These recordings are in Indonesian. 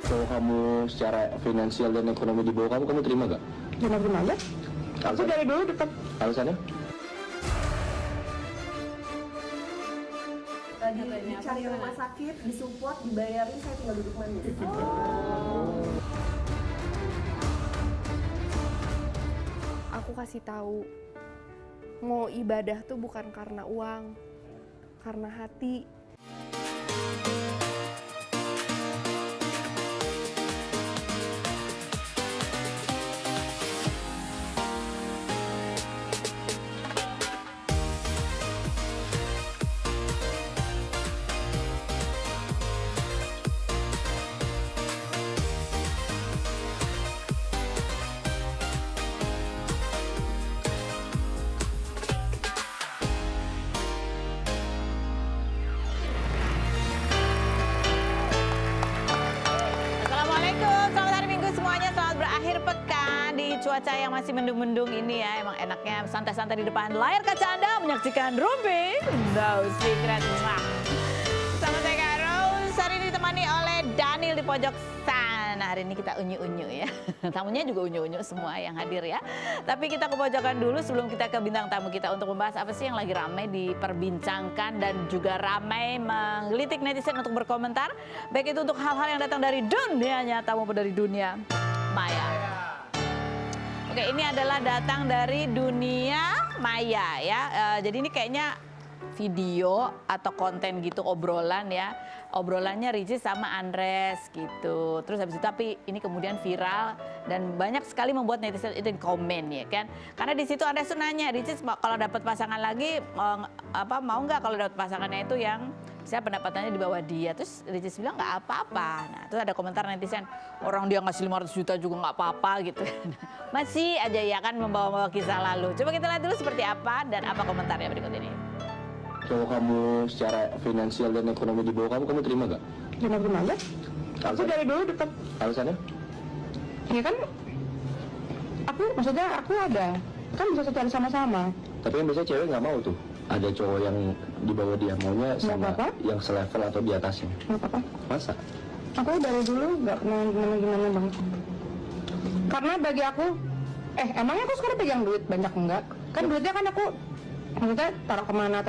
Kalau kamu secara finansial dan ekonomi di bawah kamu terima gak? Terima aja. Aku dari dulu dekat. Alasannya? Tadi dicari rumah sakit, disupport, dibayarin, saya tinggal duduk manis. Aku kasih tahu, mau ibadah tuh bukan karena uang, karena hati. Assalamualaikum, selamat hari Minggu semuanya, selamat berakhir pekan di cuaca yang masih mendung-mendung ini ya. Emang enaknya santai-santai di depan layar kaca Anda menyaksikan Rumpi No Secret. Sama saya Kak Rose, hari ini ditemani oleh Daniel di pojok sana. Hari ini kita unyu-unyu ya, tamunya juga unyu-unyu semua yang hadir ya. Tapi kita ke pojokan dulu sebelum kita ke bintang tamu kita untuk membahas apa sih yang lagi ramai diperbincangkan dan juga ramai menggelitik netizen untuk berkomentar. Baik itu untuk hal-hal yang datang dari dunia nyata maupun dari dunia maya. Oke, ini adalah datang dari dunia maya ya. Jadi ini kayaknya video atau konten gitu, obrolan ya. Obrolannya Ricis sama Andres gitu. Terus habis itu tapi ini kemudian viral dan banyak sekali membuat netizen itu komen ya kan. Karena di situ Andres tuh nanya, Ricis kalau dapat pasangan lagi mau nggak kalau dapat pasangannya itu yang saya pendapatannya di bawah dia. Terus Ricis bilang nggak apa-apa. Nah, terus ada komentar netizen, orang dia ngasih 500 juta juga nggak apa-apa gitu. Masih aja ya kan membawa-bawa kisah lalu. Coba kita lihat dulu seperti apa dan apa komentarnya berikut ini. Kalau kamu secara finansial dan ekonomi di bawah kamu terima gak? Terima aja. Aku dari dulu dekat. Alasannya? Ya kan, maksudnya aku ada. Kan bisa cari sama-sama. Tapi yang biasanya cewek nggak mau tuh. Ada cowok yang di bawah dia, maunya sama apa-apa. yang selevel atau di atasnya. Nggak apa-apa. Masa? Aku dari dulu nggak pernah gimana banget. Karena bagi aku, emangnya aku sekarang pegang duit banyak enggak? Kan duitnya kan aku, maksudnya taruh kemana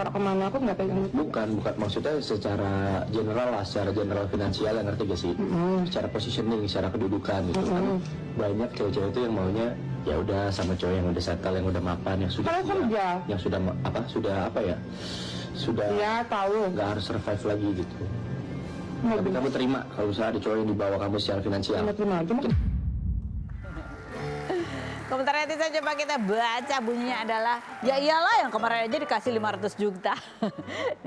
aku nggak pegang duit. Bukan maksudnya secara general lah, secara general finansial yang ngerti gak sih? Secara positioning, secara kedudukan gitu kan. Banyak cewek-cewek itu yang maunya ya udah sama cowok yang udah settle, yang udah mapan, yang sudah Kalau kerja, yang sudah ya tahu. nggak harus survive lagi gitu. Tapi kamu terima kalau misalnya ada cowok yang di bawah kamu secara finansial? Terima aja. Komentar netizen coba kita baca, bunyinya adalah ya iyalah yang kemarin aja dikasih 500 juta.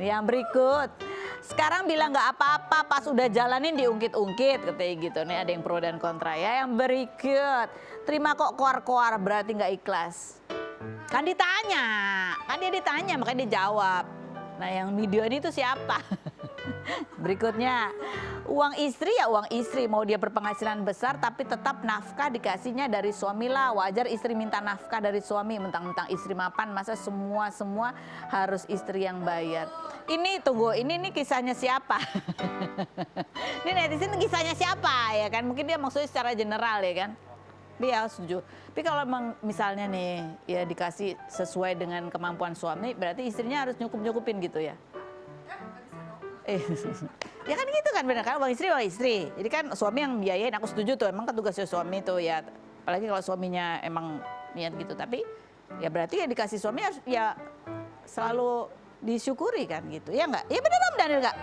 Yang berikut, sekarang bilang nggak apa-apa pas udah jalanin diungkit-ungkit katanya gitu. Nih ada yang pro dan kontra ya. Yang berikut, terima kok koar-koar berarti nggak ikhlas. Kan dia ditanya makanya dia jawab. Nah yang video ini tuh siapa? Berikutnya, uang istri ya uang istri, mau dia berpenghasilan besar tapi tetap nafkah dikasihnya dari suami lah. Wajar istri minta nafkah dari suami, mentang-mentang istri mapan masa semua harus istri yang bayar. Ini tunggu, ini kisahnya siapa? Ini netizen kisahnya siapa ya kan? Mungkin dia maksudnya secara general ya kan? Dia setuju. Tapi kalau misalnya nih ya dikasih sesuai dengan kemampuan suami, berarti istrinya harus nyukup-nyukupin gitu ya? Ya kan gitu kan, benar kan, uang istri. Jadi kan suami yang biayain, aku setuju tuh, emang kan tugasnya suami tuh ya. Apalagi kalau suaminya emang niat gitu. Tapi ya berarti ya dikasih suami harus ya selalu disyukuri kan gitu. Ya enggak? Ya benar Om Daniel enggak?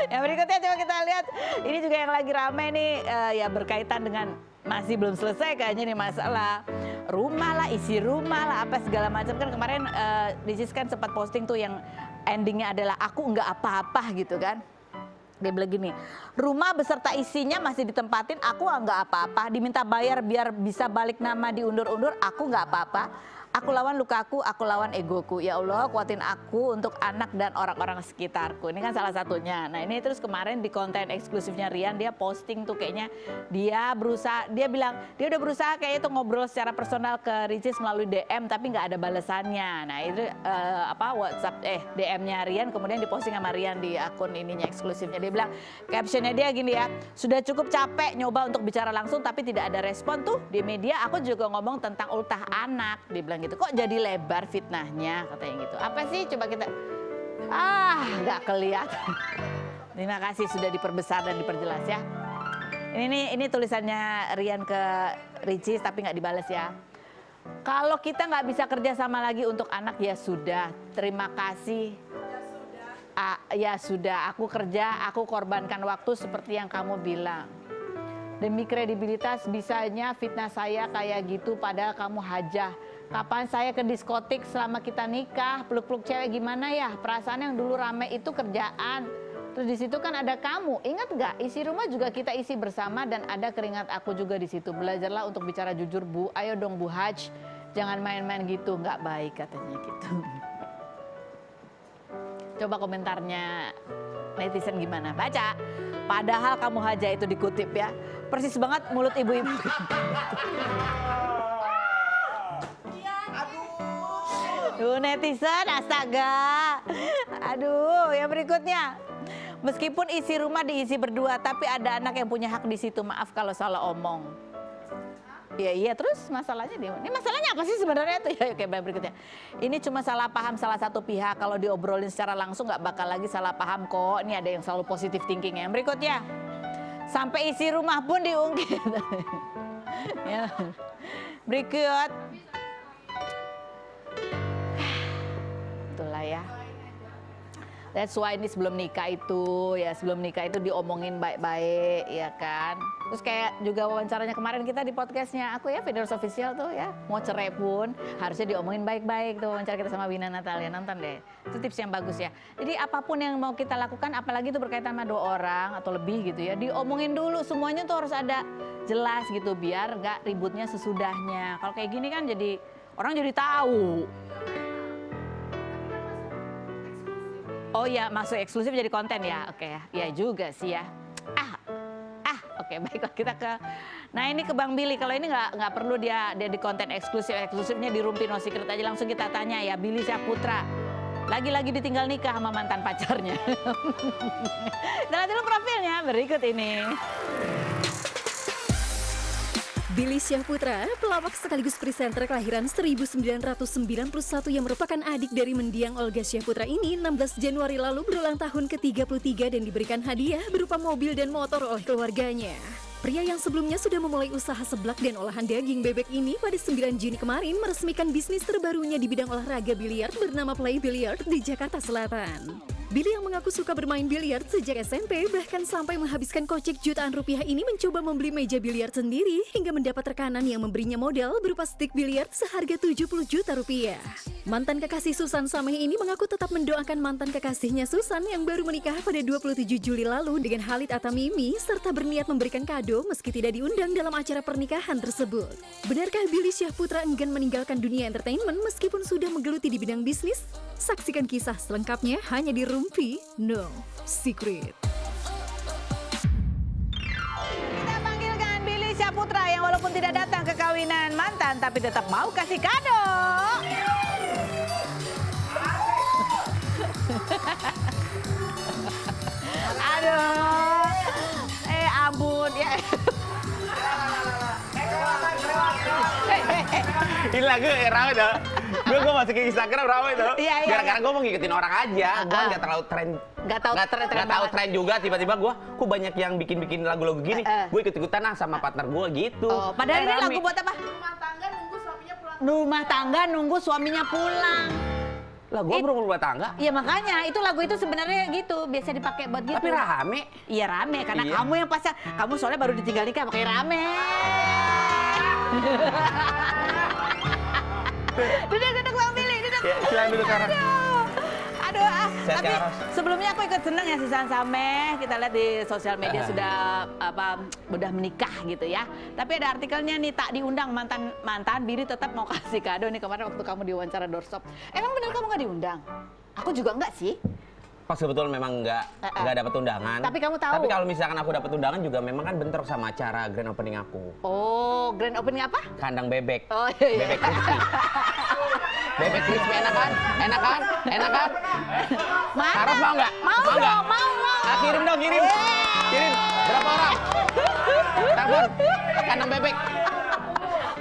Yang berikutnya coba kita lihat, ini juga yang lagi ramai nih ya berkaitan dengan masih belum selesai kayaknya nih masalah rumah lah, isi rumah lah, apa segala macam. Kan kemarin Ricis kan sempat posting tuh yang endingnya adalah aku nggak apa-apa gitu kan. Dia bilang gini, rumah beserta isinya masih ditempatin, aku nggak apa-apa. Diminta bayar biar bisa balik nama diundur-undur, aku nggak apa-apa. Aku lawan lukaku, aku lawan egoku. Ya Allah, kuatin aku untuk anak dan orang-orang sekitarku. Ini kan salah satunya. Nah ini terus kemarin di konten eksklusifnya Rian, dia posting tuh kayaknya dia berusaha, dia bilang dia udah berusaha kayaknya tuh ngobrol secara personal ke Ricis melalui DM tapi nggak ada balasannya. Nah itu WhatsApp DM-nya Rian kemudian diposting sama Rian di akun ininya eksklusifnya. Dia bilang captionnya dia gini ya, sudah cukup capek nyoba untuk bicara langsung tapi tidak ada respon tuh di media. Aku juga ngomong tentang ultah anak, dia bilang gitu. Kok jadi lebar fitnahnya katanya gitu. Apa sih coba kita nggak kelihatan. Terima kasih sudah diperbesar dan diperjelas ya. Ini tulisannya Rian ke Ricis tapi nggak dibalas ya. Kalau kita nggak bisa kerja sama lagi untuk anak ya sudah. Terima kasih. Ya sudah, aku kerja, aku korbankan waktu seperti yang kamu bilang. Demi kredibilitas bisanya fitnah saya kayak gitu padahal kamu hajah. Kapan saya ke diskotik selama kita nikah, peluk-peluk cewek gimana ya? Perasaan yang dulu rame itu kerjaan. Terus di situ kan ada kamu. Ingat gak? Isi rumah juga kita isi bersama dan ada keringat aku juga di situ. Belajarlah untuk bicara jujur Bu. Ayo dong Bu Haj. Jangan main-main gitu, nggak baik katanya gitu. Coba komentarnya netizen gimana? Baca. Padahal kamu Haja itu dikutip ya. Persis banget mulut ibu-ibu. Tuh netizen, astaga. Aduh, yang berikutnya. Meskipun isi rumah diisi berdua, tapi ada anak yang punya hak di situ. Maaf kalau salah omong. Iya, terus masalahnya ini masalahnya apa sih sebenarnya tuh ya? Oke, berikutnya. Ini cuma salah paham salah satu pihak. Kalau diobrolin secara langsung nggak bakal lagi salah paham kok. Ini ada yang selalu positif thinking ya. Berikutnya. Sampai isi rumah pun diungkit. Ya. Berikut. Itulah ya. That's why ini sebelum nikah itu diomongin baik-baik ya kan. Terus kayak juga wawancaranya kemarin kita di podcastnya aku ya, Feeders Official tuh ya. Mau cerai pun harusnya diomongin baik-baik tuh wawancara kita sama Wina Natalia. Nonton deh, itu tips yang bagus ya. Jadi apapun yang mau kita lakukan, apalagi itu berkaitan sama 2 orang atau lebih gitu ya, diomongin dulu semuanya tuh harus ada jelas gitu biar gak ributnya sesudahnya. Kalau kayak gini kan jadi orang jadi tahu. Oh ya, masuk eksklusif jadi konten ya. Oke ya. Ya juga sih ya. Oke, baiklah kita ke. Nah, ini ke Bang Billy. Kalau ini nggak perlu dia di konten eksklusifnya di Rumpi No Secret aja langsung kita tanya ya. Billy Syahputra. Lagi-lagi ditinggal nikah sama mantan pacarnya. Dan lihat dulu profilnya berikut ini. Billy Syahputra, pelawak sekaligus presenter kelahiran 1991 yang merupakan adik dari mendiang Olga Syahputra ini 16 Januari lalu berulang tahun ke-33 dan diberikan hadiah berupa mobil dan motor oleh keluarganya. Pria yang sebelumnya sudah memulai usaha seblak dan olahan daging bebek ini pada 9 Juni kemarin meresmikan bisnis terbarunya di bidang olahraga biliar bernama Play Billiard di Jakarta Selatan. Billy yang mengaku suka bermain biliar sejak SMP bahkan sampai menghabiskan kocek jutaan rupiah ini mencoba membeli meja biliar sendiri hingga mendapat rekanan yang memberinya modal berupa stick biliar seharga 70 juta rupiah. Mantan kekasih Susan Sameh ini mengaku tetap mendoakan mantan kekasihnya Susan yang baru menikah pada 27 Juli lalu dengan Khalid Atamimi serta berniat memberikan kado meski tidak diundang dalam acara pernikahan tersebut. Benarkah Billy Syahputra enggan meninggalkan dunia entertainment meskipun sudah menggeluti di bidang bisnis? Saksikan kisah selengkapnya hanya di Rumpi No Secret. Kita panggilkan Billy Syahputra yang walaupun tidak datang ke kawinan mantan tapi tetap mau kasih kado. Aduh. Ampun ya. Ini lagu rame dah. Gue masukin Instagram rame tuh. Iya. Gara-gara gue mau ngikutin orang aja. Gue nggak terlalu tren. Nggak tahu Tren juga. Tiba-tiba gue, kok banyak yang bikin lagu-lagu gini. Gue ikut-ikutan sama partner gue gitu. Oh, padahal ini Rame. lagu buat apa? Rumah tangga nunggu suaminya pulang. Lah gue belum rumah tangga. Iya makanya itu lagu itu sebenarnya gitu biasa dipakai buat gitu. Tapi rame. Iya rame karena kamu yang pasang. Kamu soalnya baru ditinggal nikah makanya rame. Duduk Bang Billy, duduk. Ya, silakan duduk sekarang. aduh. Sehat, Tapi Kak Ros. sebelumnya aku ikut senang ya Susan Sameh. Kita lihat di sosial media sudah udah menikah gitu ya. Tapi ada artikelnya nih, tak diundang mantan Billy tetap mau kasih kado nih kemarin waktu kamu diwawancara doorstop. Emang benar kamu nggak diundang? Aku juga enggak sih. Pas kebetulan memang nggak dapat undangan. Tapi kamu tahu. Tapi kalau misalkan aku dapat undangan juga memang kan bentrok sama acara grand opening aku. Oh, grand opening apa? Kandang bebek. Oh iya. Bebek crispy. Bebek crispy enak kan? Enak kan? Enak kan? Mana? Harus mau nggak? Mau nggak? dong, mau. Ah, kirim dong, kirim. Kirim. Berapa orang? Telepon. Kandang bebek.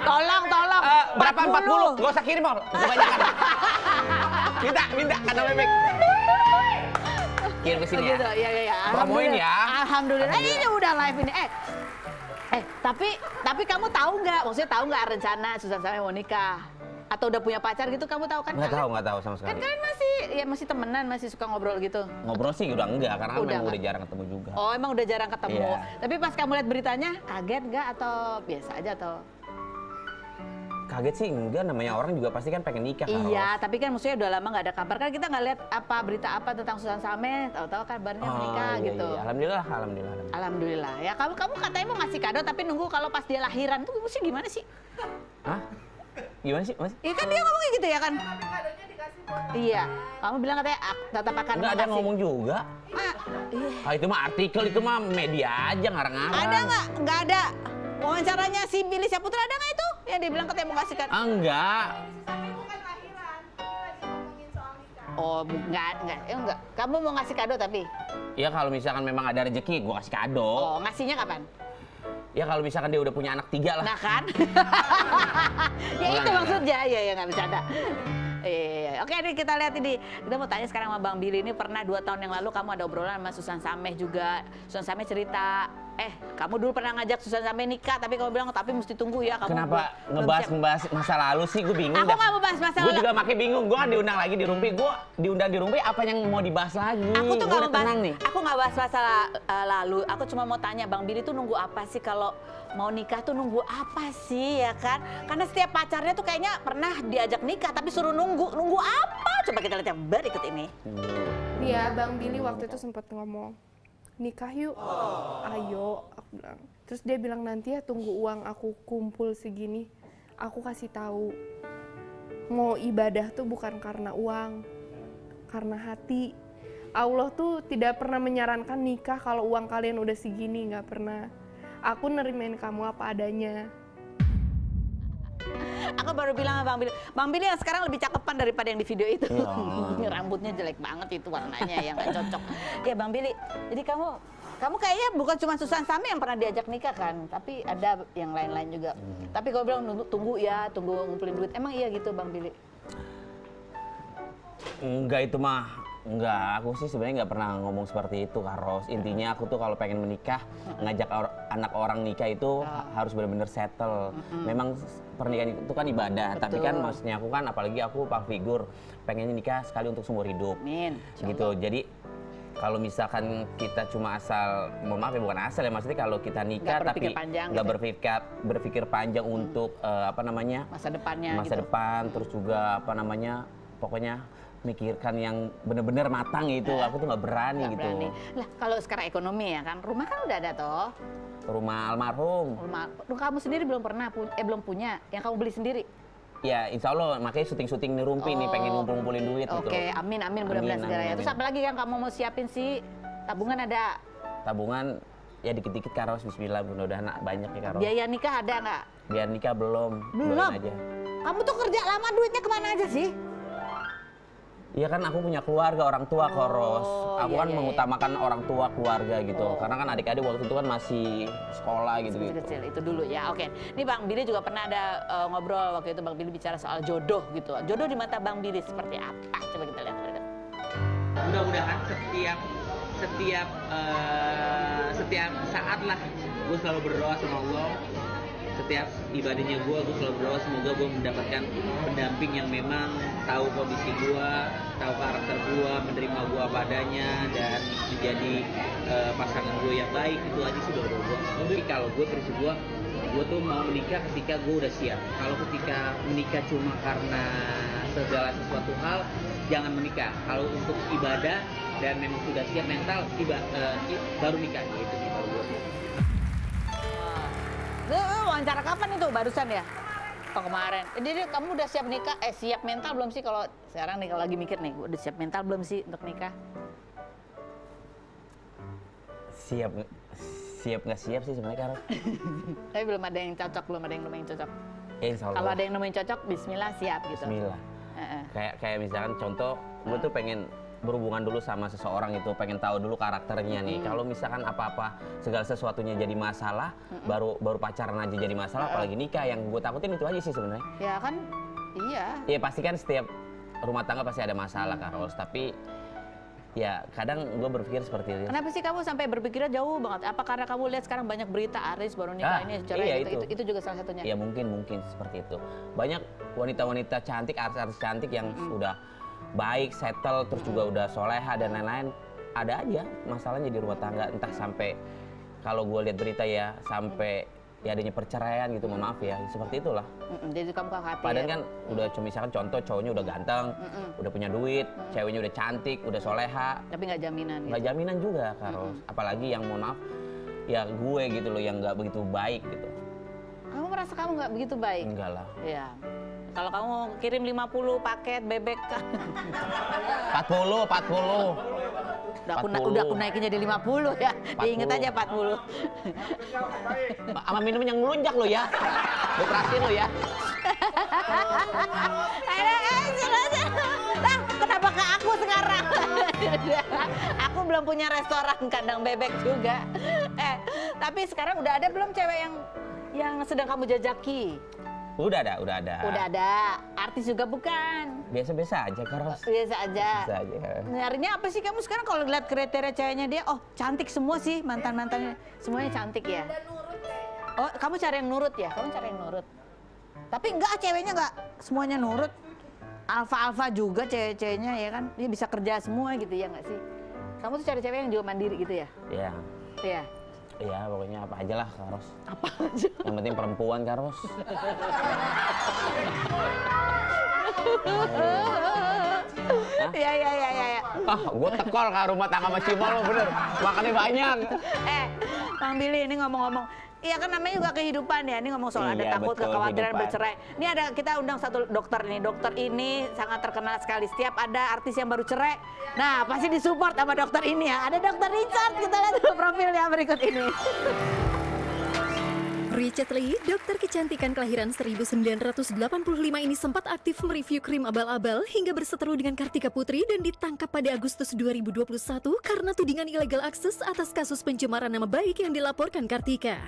Tolong. Berapa? 40? Gak usah kirim, Mol. Kebanyakan. Minta kandang bebek. Kirim ke sini Gitu, ya. iya. Promoin ya. Alhamdulillah. Ini udah live ini. Tapi kamu tahu nggak? Maksudnya tahu nggak rencana Susan Sameh mau nikah? Atau udah punya pacar gitu? Kamu tahu kan? Nggak tahu sama Kan sekali. kalian masih temenan, masih suka ngobrol gitu. Ngobrol sih udah enggak, karena Udah memang nggak? udah jarang ketemu juga. Oh, emang udah jarang ketemu. Iya. Tapi pas kamu lihat beritanya, kaget nggak atau biasa aja atau? Kaget sih enggak, namanya orang juga pasti kan pengen nikah. Iya, tapi kan maksudnya udah lama nggak ada kabar kan, kita nggak lihat berita apa tentang Susan Sameh, tahu-tahu kabarnya menikah iya, gitu. Iya. Alhamdulillah. Alhamdulillah. Ya kamu katanya mau ngasih kado tapi nunggu kalau pas dia lahiran itu mesti gimana sih? Hah? Gimana sih, Mas? Iya kan dia ngomongnya gitu ya kan? Iya, kamu bilang katanya tetap akan Enggak ada ngomong juga. Iya. Itu mah artikel, itu mah media aja ngarang-ngarang. Ada nggak? Nggak ada. Wawancaranya si Billy Syahputra ada nggak itu? Ya dia bilang katanya mau kasih kado. Enggak. Oh, enggak. Kamu mau ngasih kado tapi? Ya kalau misalkan memang ada rezeki, gua kasih kado. Oh, ngasihnya kapan? Ya kalau misalkan dia udah punya anak 3 lah. Nah kan? Ya itu maksudnya, ya nggak bercanda. Iya. Oke, ini kita lihat ini. Kita mau tanya sekarang sama Bang Billy ini, pernah 2 tahun yang lalu kamu ada obrolan sama Susan Sameh juga. Susan Sameh cerita, kamu dulu pernah ngajak Susan Sameh nikah, tapi kamu bilang tapi mesti tunggu ya. Kamu Kenapa belum ngebahas masa lalu sih? Gue bingung. Aku nggak mau bahas masa Gue lalu. juga makin bingung. Gue kan diundang lagi di Rumpi. Gue diundang di Rumpi, apa yang mau dibahas lagi? Aku tuh Gua nggak udah mau bahas. tenang nih. Aku nggak bahas masa lalu. Aku cuma mau tanya Bang Billy tuh nunggu apa sih kalau mau nikah tuh nunggu apa sih ya kan? Karena setiap pacarnya tuh kayaknya pernah diajak nikah tapi suruh nunggu apa? Coba kita lihat yang berikut ini. Iya, Bang Billy waktu itu sempat ngomong, nikah yuk, ayo, aku bilang. Terus dia bilang nanti ya tunggu uang aku kumpul segini, aku kasih tahu. Mau ibadah tuh bukan karena uang, karena hati. Allah tuh tidak pernah menyarankan nikah kalau uang kalian udah segini, nggak pernah. Aku nerimain kamu apa adanya. Aku baru bilang sama Bang Billy yang sekarang lebih cakepan daripada yang di video itu. Rambutnya jelek banget itu warnanya yang nggak cocok. Ya Bang Billy, jadi kamu kayaknya bukan cuma Susan Sameh yang pernah diajak nikah kan, tapi ada yang lain-lain juga. Tapi kamu bilang tunggu ngumpulin duit. Emang iya gitu Bang Billy? Enggak, itu mah enggak. Aku sih sebenarnya nggak pernah ngomong seperti itu, Kak Ros. Intinya aku tuh kalau pengen menikah, ngajak anak orang nikah itu harus benar-benar settle. Memang pernikahan itu kan ibadah, tapi kan maksudnya aku kan, apalagi aku pak figur, pengennya nikah sekali untuk seumur hidup. Amin. Gitu. Jadi kalau misalkan kita cuma asal, mohon maaf ya, bukan asal ya, maksudnya kalau kita nikah Nggak berpikir tapi panjang nggak gitu. berpikir panjang untuk Masa depannya masa gitu. depan, terus juga pokoknya mikirkan yang benar-benar matang itu. Aku tuh nggak berani Nggak gitu. berani. Lah kalau sekarang ekonomi ya kan, rumah kan udah ada toh. Rumah almarhum. Kamu sendiri belum punya, yang kamu beli sendiri. Ya insya Allah, makanya syuting-syuting nih Rumpi nih, pengen ngumpul-ngumpulin duit gitu. Oke, amin mudah-mudahan Amin, segala ya. amin, Terus amin. apa lagi yang kamu mau siapin sih? Tabungan ada. Tabungan ya dikit-dikit Karos, bismillah, mudah-mudahan banyak ya Karos. Biaya nikah ada nggak? Biar nikah belum. Belum? Doain aja. Kamu tuh kerja lama duitnya kemana aja sih? Iya kan aku punya keluarga, orang tua Koros. Aku iya, kan iya, mengutamakan orang tua, keluarga gitu. Karena kan adik-adik waktu itu kan masih sekolah gitu. Kecil itu dulu ya. Oke. Ini Bang Billy juga pernah ada ngobrol waktu itu, Bang Billy bicara soal jodoh gitu. Jodoh di mata Bang Billy seperti apa? Coba kita lihat. Mudah-mudahan setiap saat lah gue selalu berdoa sama Allah. Setiap ibadahnya gue selalu berdoa semoga gue mendapatkan pendamping yang memang tahu kondisi gue, tahu karakter gue, menerima gue apa adanya, dan menjadi pasangan gue yang baik. Itu aja sih doa gue. Tapi kalau gue prinsip gue tuh mau menikah ketika gue udah siap. Kalau ketika menikah cuma karena segala sesuatu hal, jangan menikah. Kalau untuk ibadah dan memang sudah siap mental, baru nikah gitu sih kalau gue. Wawancara kapan itu barusan ya? Atau kemarin? Jadi kamu udah siap nikah? Siap mental belum sih kalau sekarang nih kalau lagi mikir nih, udah siap mental belum sih untuk nikah? Siap nggak siap sih sebenarnya Karo. Tapi belum ada yang cocok, belum ada yang nemuin cocok. Insya Allah. Kalau ada yang nemuin cocok, Bismillah siap gitu. Bismillah. Kayak misalkan contoh, gue tuh pengen berhubungan dulu sama seseorang itu, pengen tahu dulu karakternya nih. Kalau misalkan apa-apa segala sesuatunya jadi masalah, baru pacaran aja jadi masalah, apalagi nikah. Yang gue takutin itu aja sih sebenarnya. Ya kan, iya. Iya pasti kan setiap rumah tangga pasti ada masalah Karos, tapi ya kadang gue berpikir seperti itu. Kenapa sih kamu sampai berpikirnya jauh banget? Apa karena kamu lihat sekarang banyak berita artis baru nikah ini cerai iya itu juga salah satunya? Ya mungkin seperti itu. Banyak wanita-wanita cantik, artis-artis cantik yang udah baik, settle, terus juga udah soleha dan lain-lain. Ada aja masalahnya di rumah tangga, entah sampai kalau gue lihat berita ya sampai ya adanya perceraian gitu, mohon maaf ya, seperti itulah. Jadi kamu khawatir. Padahal kan udah misalkan contoh cowoknya udah ganteng, udah punya duit, ceweknya udah cantik, udah soleha. Tapi nggak jaminan. Nggak gitu. jaminan juga Karos. Apalagi yang mohon maaf ya gue gitu loh yang nggak begitu baik gitu. Kamu merasa kamu nggak begitu baik? Enggak lah. Iya. Kalau kamu kirim 50 paket bebek kan. 40. Udah aku naikin jadi 50 ya. Diinget aja 40. Sama minum yang ngelunjak lo ya. Gue perhatiin lo ya. Nah, kenapa ke aku sekarang? Aku belum punya restoran kandang bebek juga. Tapi sekarang udah ada belum cewek yang sedang kamu jajaki? Udah ada. Udah ada. Artis juga bukan? Biasa-biasa aja Karos. Biasa aja. Biasa aja. Nyarinya apa sih kamu sekarang kalau lihat kriteria ceweknya dia? Oh, cantik semua sih mantan-mantannya. Semuanya cantik ya? Oh, kamu cari yang nurut ya? Kamu cari yang nurut. Tapi enggak, ceweknya enggak semuanya nurut. Alfa-alfa juga cewek-ceweknya ya kan? Dia bisa kerja semua gitu ya enggak sih? Kamu tuh cari cewek yang juga mandiri gitu ya? Iya. Iya. Iya, pokoknya apa aja lah Karos. Apa aja? Yang penting perempuan Karos. Iya. Gue tekol ke rumah tangga sama Cimol lo bener. Makannya banyak. Bang Billy ini ngomong-ngomong, iya kan namanya juga kehidupan ya. Ini ngomong soal ada Iya, takut, betul, kekhawatiran kehidupan. bercerai. Ini ada kita undang satu dokter nih. Dokter ini sangat terkenal sekali. Setiap ada artis yang baru cerai, nah pasti disupport sama dokter ini ya. Ada dokter Richard, kita lihat dulu profilnya berikut ini. Richard Lee, dokter kecantikan kelahiran 1985 ini sempat aktif mereview krim abal-abal hingga berseteru dengan Kartika Putri dan ditangkap pada Agustus 2021 karena tudingan ilegal akses atas kasus pencemaran nama baik yang dilaporkan Kartika.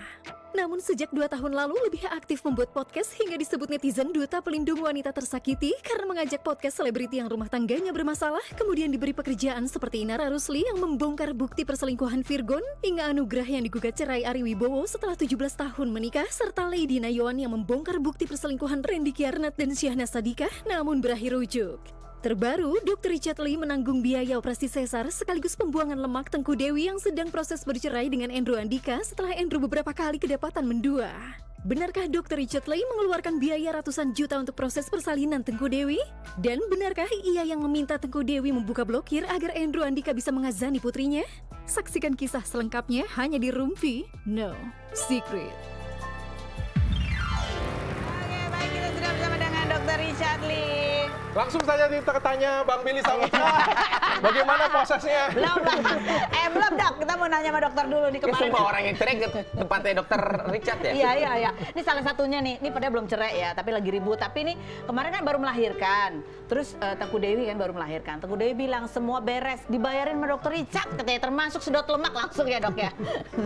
Namun sejak 2 tahun lalu lebih aktif membuat podcast hingga disebut netizen duta pelindung wanita tersakiti karena mengajak podcast selebriti yang rumah tangganya bermasalah kemudian diberi pekerjaan seperti Inara Rusli yang membongkar bukti perselingkuhan Virgon, Inga Anugrah yang digugat cerai Ari Wibowo setelah 17 tahun menikah, serta Lady Nayawan yang membongkar bukti perselingkuhan Randy Kiarnat dan Syahna Sadikah namun berakhir rujuk. Terbaru, Dr. Richard Lee menanggung biaya operasi sesar sekaligus pembuangan lemak Tengku Dewi yang sedang proses bercerai dengan Andrew Andika setelah Andrew beberapa kali kedapatan mendua. Benarkah Dr. Richard Lee mengeluarkan biaya ratusan juta untuk proses persalinan Tengku Dewi? Dan benarkah ia yang meminta Tengku Dewi membuka blokir agar Andrew Andika bisa mengazani putrinya? Saksikan kisah selengkapnya hanya di Rumpi No Secret. Oke, baik, kita sudah bersama dengan Dr. Richard Lee. Langsung saja kita tanya Bang Billy Saputra. Bagaimana prosesnya? Belum dok, kita mau nanya sama dokter dulu nih Kayak kemarin. semua orang yang cerai ke tempatnya dokter Richard ya? Iya. Ini salah satunya nih. Ini padahal belum cerai ya, tapi lagi ribut. Tapi ini kemarin kan baru melahirkan. Terus Tengku Dewi kan baru melahirkan. Tengku Dewi bilang semua beres, dibayarin sama dokter Richard katanya, termasuk sedot lemak langsung ya dok ya.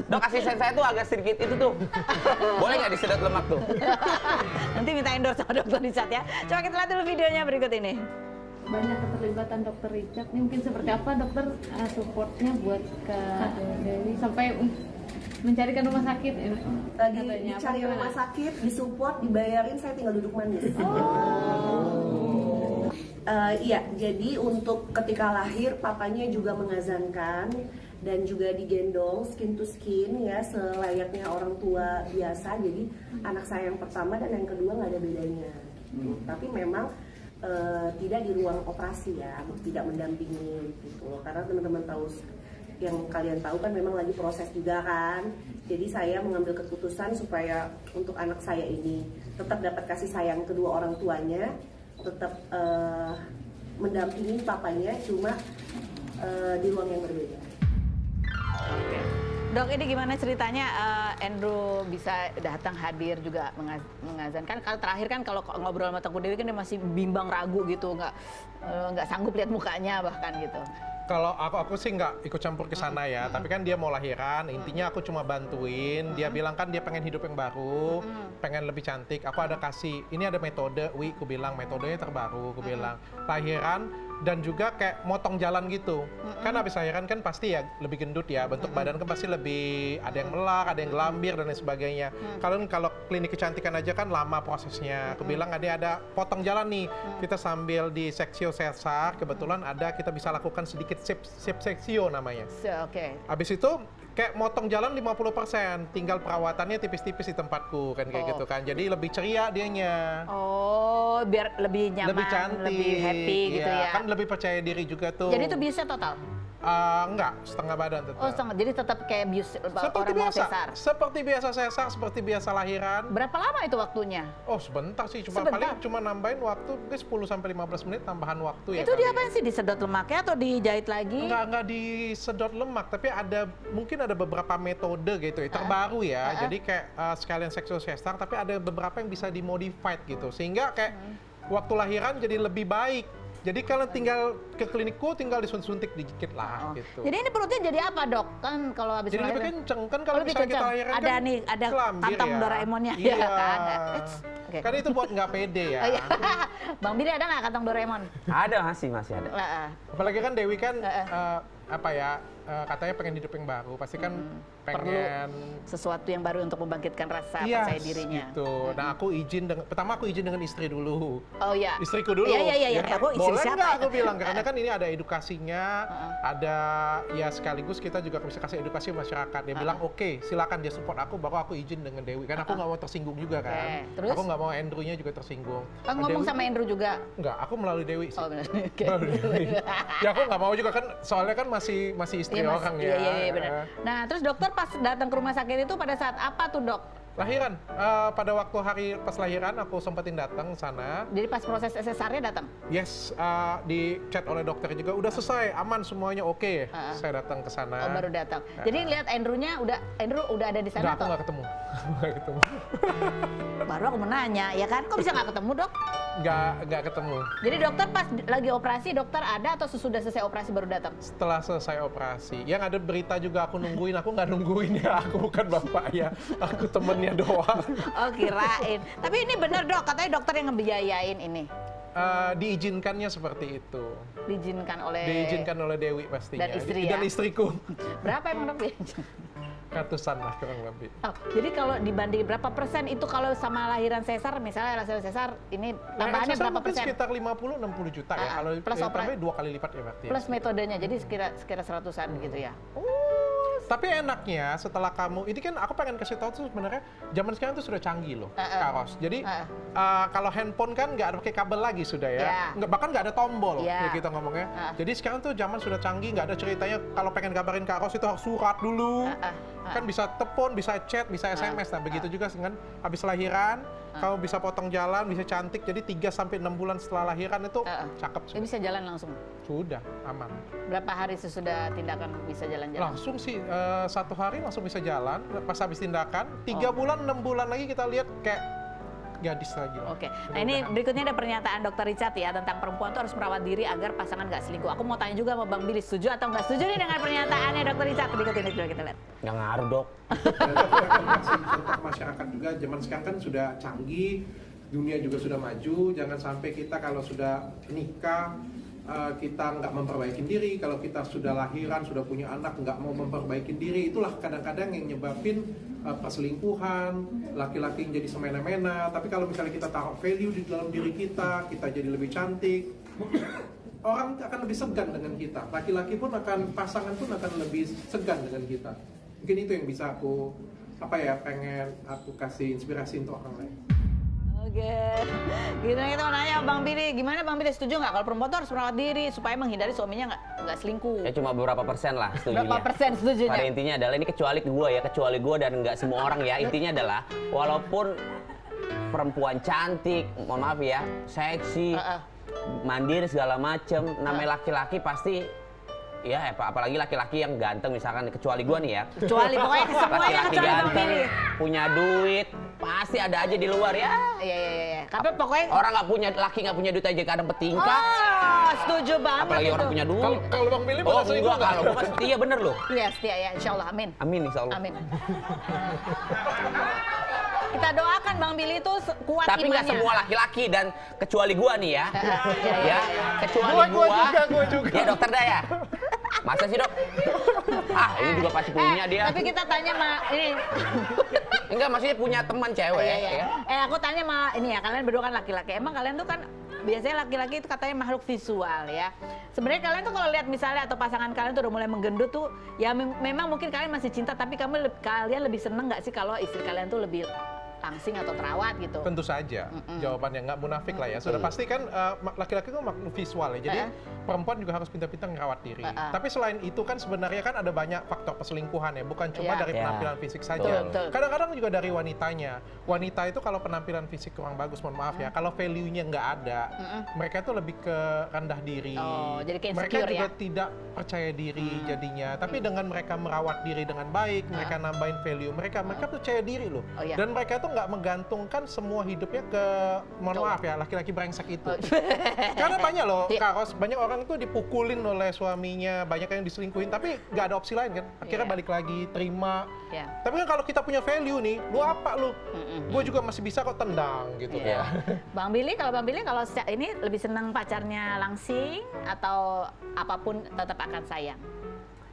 Dok, asisten saya tuh agak sedikit itu tuh. Boleh nggak disedot lemak tuh? Nanti minta endorse sama dokter Richard ya. Coba kita lihat dulu videonya berikut ini. Banyak keterlibatan dokter Richard. Ini mungkin seperti apa dokter supportnya buat ke Dewi sampai mencarikan rumah sakit? Lagi dicari rumah sakit, disupport, dibayarin, saya tinggal duduk manis. Iya, jadi untuk ketika lahir papanya juga mengazankan dan juga digendong skin to skin ya selayaknya orang tua biasa. Jadi anak saya yang pertama dan yang kedua nggak ada bedanya. Tapi memang tidak di ruang operasi ya, tidak mendampingi gitu loh. Karena teman-teman tahu, yang kalian tahu kan memang lagi proses juga kan. Jadi saya mengambil keputusan supaya untuk anak saya ini tetap dapat kasih sayang kedua orang tuanya, tetap mendampingi papanya, cuma di ruang yang berbeda. Oke. Dok, ini gimana ceritanya Andrew bisa datang hadir juga mengazankan? Kalau terakhir kan kalau ngobrol sama Tengku Dewi kan dia masih bimbang ragu gitu, nggak sanggup lihat mukanya bahkan gitu. Kalau aku sih nggak ikut campur ke sana ya, tapi kan dia mau lahiran, intinya aku cuma bantuin. Dia bilang kan dia pengen hidup yang baru, pengen lebih cantik. Aku ada kasih, ini ada metode, aku bilang metodenya terbaru, aku bilang lahiran dan juga kayak motong jalan gitu. Kan habis lahiran kan pasti ya lebih gendut ya, bentuk badan kan pasti lebih ada yang melar, ada yang gelambir dan lain sebagainya. Kalau klinik kecantikan aja kan lama prosesnya. Aku bilang ada potong jalan nih, kita sambil di seksio sesar, kebetulan ada kita bisa lakukan sedikit seksio namanya. Oke. Habis itu kayak motong jalan 50%, tinggal perawatannya tipis-tipis di tempatku kan kayak gitu kan. Jadi lebih ceria dianya. Oh, biar lebih nyaman, lebih cantik, lebih happy gitu ya. Kan lebih percaya diri juga tuh. Jadi itu biusnya total? Enggak, setengah badan tetap. Oh, setengah. Jadi tetap kayak bius orang mau sesar. Seperti biasa sesar, seperti biasa lahiran. Berapa lama itu waktunya? Oh, sebentar sih, paling cuma nambahin waktu 10 sampai 15 menit tambahan waktu ya. Itu diapain sih, disedot lemaknya atau dijahit lagi? Enggak disedot lemak, tapi mungkin ada beberapa metode gitu ya, terbaru ya. Jadi kayak sekalian seksual sesar, tapi ada beberapa yang bisa dimodified gitu. Sehingga kayak waktu lahiran jadi lebih baik. Jadi kalau tinggal ke klinikku tinggal disuntik dikit lah gitu. Jadi ini perutnya jadi apa, Dok? Kan kalau habis jadi lebih kenceng kan kalau lebih misalnya kita kenceng. lahiran Ada kan nih, ada kantong ya. Doraemonnya Iya. ya kan. Okay. Kan itu buat nggak pede ya. Oh, iya. Bang Billy ada nggak kantong Doraemon? Ada, masih ada. Apalagi kan Dewi kan katanya pengen hidup yang baru, pasti kan pengen perlu sesuatu yang baru untuk membangkitkan rasa percaya dirinya. Gitu. Nah, pertama aku izin dengan istri dulu. Oh iya. Istriku dulu. Iya. Kan? Aku istri boleh siapa? nggak aku bilang, karena kan ini ada edukasinya, ada ya sekaligus kita juga bisa kasih edukasi masyarakat. Dia bilang oke, silakan dia support aku, baru aku izin dengan Dewi. Kan aku nggak mau tersinggung juga kan. Terus? Aku nggak mau Andrew-nya juga tersinggung. Ngomong sama Andrew juga? Enggak, aku melalui Dewi sih. Oh, benar. Melalui Dewi. Ya aku nggak mau juga kan, soalnya kan masih istri orang ya. Iya, benar. Nah, terus dokter pas datang ke rumah sakit itu pada saat apa tuh, Dok? Lahiran. Pada waktu hari pas lahiran aku sempetin datang sana. Jadi pas proses SSR-nya datang? Yes, di chat oleh dokter juga udah selesai, aman semuanya oke. Saya datang ke sana. Oh, baru datang. Jadi lihat Andrew udah ada di sana. Enggak, aku nggak ketemu. Nggak ketemu. Baru aku menanya, ya kan? Kok bisa nggak ketemu, Dok? Nggak ketemu. Jadi dokter pas lagi operasi, dokter ada atau sesudah selesai operasi baru datang? Setelah selesai operasi. Yang ada berita juga aku nungguin, aku nggak nungguin ya. Aku bukan bapak ya, aku temennya doang. Oh, kirain. Tapi ini bener, Dok, katanya dokter yang ngebiayain ini. Diizinkannya seperti itu. Diizinkan oleh Dewi pastinya. Dan istri ya? Dan istriku. Berapa emang, Dok? Ratusan lah kurang lebih. Oh, jadi kalau dibanding berapa persen itu kalau sama lahiran sesar, misalnya lahiran sesar ini tambahannya berapa persen? Sekitar 50-60 juta ya. Kalau plus operasi 2 kali lipat ya berarti. Plus metodenya, jadi sekira 100-an gitu ya. Tapi enaknya setelah kamu, ini kan aku pengen kasih tahu tuh sebenarnya zaman sekarang tuh sudah canggih loh, Karos. Jadi kalau handphone kan nggak ada pakai kabel lagi sudah ya, bahkan nggak ada tombol ya kita ngomongnya. Jadi sekarang tuh zaman sudah canggih, nggak ada ceritanya kalau pengen kabarin Karos itu harus surat dulu. Kan bisa telepon, bisa chat, bisa SMS. Nah begitu juga dengan habis lahiran, kamu bisa potong jalan, bisa cantik. Jadi 3-6 bulan setelah lahiran itu cakep sudah. Bisa jalan langsung? Sudah, aman. Berapa hari sesudah tindakan bisa jalan-jalan? Langsung sih, 1 hari langsung bisa jalan. Pas habis tindakan, 3 bulan, 6 bulan lagi kita lihat kayak gadis lagi. Oke. Nah ini berikutnya ada pernyataan Dr. Richard ya tentang perempuan tuh harus merawat diri agar pasangan nggak selingkuh. Aku mau tanya juga sama Bang Billy, setuju atau nggak setuju nih dengan pernyataannya Dr. Richard? Berikut ini coba kita lihat. Nggak ngaruh, Dok. Untuk masyarakat juga zaman sekarang kan sudah canggih, dunia juga sudah maju. Jangan sampai kita kalau sudah nikah kita nggak memperbaiki diri, kalau kita sudah lahiran, sudah punya anak nggak mau memperbaiki diri, itulah kadang-kadang yang nyebabin perselingkuhan, laki-laki yang jadi semena-mena. Tapi kalau misalnya kita taruh value di dalam diri kita jadi lebih cantik, orang akan lebih segan dengan kita. Laki-laki pun pasangan pun akan lebih segan dengan kita. Mungkin itu yang bisa pengen aku kasih inspirasi untuk orang lain. Oke, gitu kita mau nanya Bang Billy, gimana Bang Billy setuju nggak kalau perempuan tuh harus merawat diri supaya menghindari suaminya nggak selingkuh? Ya cuma beberapa persen lah setujunya. Berapa persen setujunya? Pada intinya adalah ini kecuali gue dan nggak semua orang ya. Intinya adalah walaupun perempuan cantik, mohon maaf ya, seksi, mandiri segala macem, namanya laki-laki pasti ya apalagi laki-laki yang ganteng misalkan, kecuali gue nih ya. Kecuali pokoknya semuanya Laki-laki kecuali Bang ganteng, Billy. punya duit, pasti ada aja di luar ya. Iya. Tapi pokoknya Orang laki nggak punya duit aja kadang petingkah. setuju banget. Apalagi orang itu. punya duit. Kalau Bang Billy Oh pernah selingkuh enggak, nggak? kalau gue kan setia bener loh. Iya setia ya, insya Allah, amin. Amin insya Allah. Amin. Kita doakan Bang Billy itu kuat Tapi nggak imannya. semua laki-laki dan kecuali gua nih ya. Iya. Kecuali Gua juga. Ya dokter dah ya. Masa sih dok? Ini juga pasti punya dia. Tapi kita tanya sama ini. Enggak, maksudnya punya teman cewek. Iya. Ya. Aku tanya sama ini ya, kalian berdua kan laki-laki. Emang kalian tuh kan biasanya laki-laki itu katanya makhluk visual ya. Sebenarnya kalian tuh kalau lihat misalnya atau pasangan kalian tuh udah mulai menggendut tuh, ya memang mungkin kalian masih cinta, tapi kalian lebih seneng nggak sih kalau istri kalian tuh lebih langsing atau terawat gitu? Tentu saja, jawabannya nggak munafik lah ya. Sudah pasti kan laki-laki itu makhluk visual ya. Jadi perempuan juga harus pintar-pintar merawat diri. Tapi selain itu kan sebenarnya kan ada banyak faktor perselingkuhan ya. Bukan cuma dari penampilan fisik saja. Kadang-kadang juga dari wanitanya. Wanita itu kalau penampilan fisik kurang bagus, mohon maaf ya. Kalau value-nya nggak ada, mereka itu lebih ke rendah diri. Oh, jadi kayak Mereka insecure juga ya? tidak percaya diri jadinya. Tapi dengan mereka merawat diri dengan baik, mereka nambahin value mereka percaya diri loh. Oh, iya. Dan mereka tuh nggak menggantungkan semua hidupnya ke, mohon maaf ya, laki-laki brengsek itu. Karena banyak loh, Karos, banyak orang tuh dipukulin oleh suaminya, banyak yang diselingkuhin, tapi nggak ada opsi lain kan. Akhirnya balik lagi, terima. Tapi kan kalau kita punya value nih, lu apa lu? Gue juga masih bisa kok tendang gitu. Bang Billy kalau ini lebih senang pacarnya langsing atau apapun tetap akan sayang?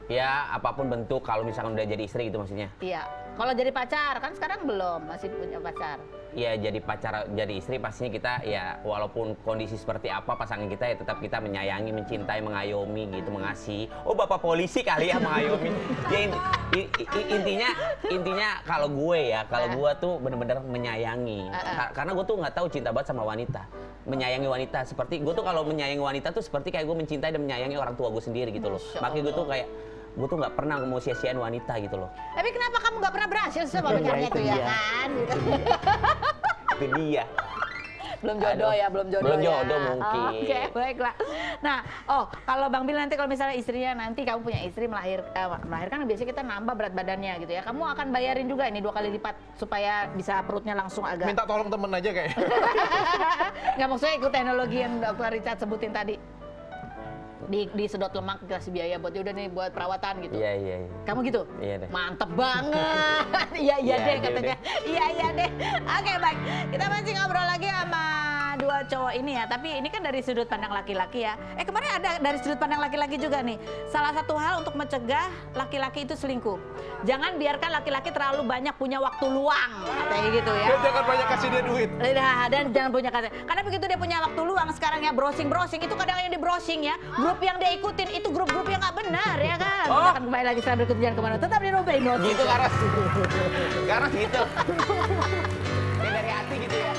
Ya apapun bentuk, kalau misalkan udah jadi istri gitu maksudnya. Iya. Kalau jadi pacar kan sekarang belum, masih punya pacar. Ya jadi pacar, jadi istri pastinya kita ya walaupun kondisi seperti apa pasangan kita ya tetap kita menyayangi, mencintai, mengayomi gitu, mengasihi. Oh bapak polisi kali ya mengayomi. Ya intinya kalau gue tuh bener-bener menyayangi. Karena gue tuh nggak tahu cinta banget sama wanita. Menyayangi wanita seperti gue tuh kalau menyayangi wanita tuh seperti kayak gue mencintai dan menyayangi orang tua gue sendiri gitu loh. Makanya gue tuh kayak gue tuh nggak pernah mau sia-siain wanita gitu loh. Tapi kenapa kamu nggak pernah berhasil sama pacarnya itu ya kan? Itu dia. Belum jodoh ya, belum jodoh Belum ya. jodoh mungkin. Oke, baiklah. Nah, kalau Bang Billy nanti kalau misalnya istrinya nanti kamu punya istri melahirkan biasanya kita nambah berat badannya gitu ya. Kamu akan bayarin juga ini 2 kali lipat supaya bisa perutnya langsung agak. Minta tolong temen aja kayak. Nggak, maksudnya ikut teknologi yang Dr. Richard sebutin tadi. Disedot lemak dikasih biaya buat udah nih buat perawatan gitu. Iya. Kamu gitu? Iya deh. Mantep banget. Iya deh katanya. Iya deh. Oke, baik. Kita masih ngobrol lagi sama 2 cowok ini ya. Tapi ini kan dari sudut pandang laki-laki ya. Kemarin ada dari sudut pandang laki-laki juga nih. Salah satu hal untuk mencegah laki-laki itu selingkuh. Jangan biarkan laki-laki terlalu banyak punya waktu luang. Katanya gitu ya. Dan jangan banyak kasih dia duit. Dan jangan punya kasih. Karena begitu dia punya waktu luang sekarang ya browsing itu kadang yang di browsing ya. Grup yang dia ikutin itu grup-grup yang nggak benar ya kan. Kita akan kembali lagi setelah berikut jangan kemana. Tetap di Rumpin. Gitu Karas. Karas gitu. Dia dari hati gitu ya.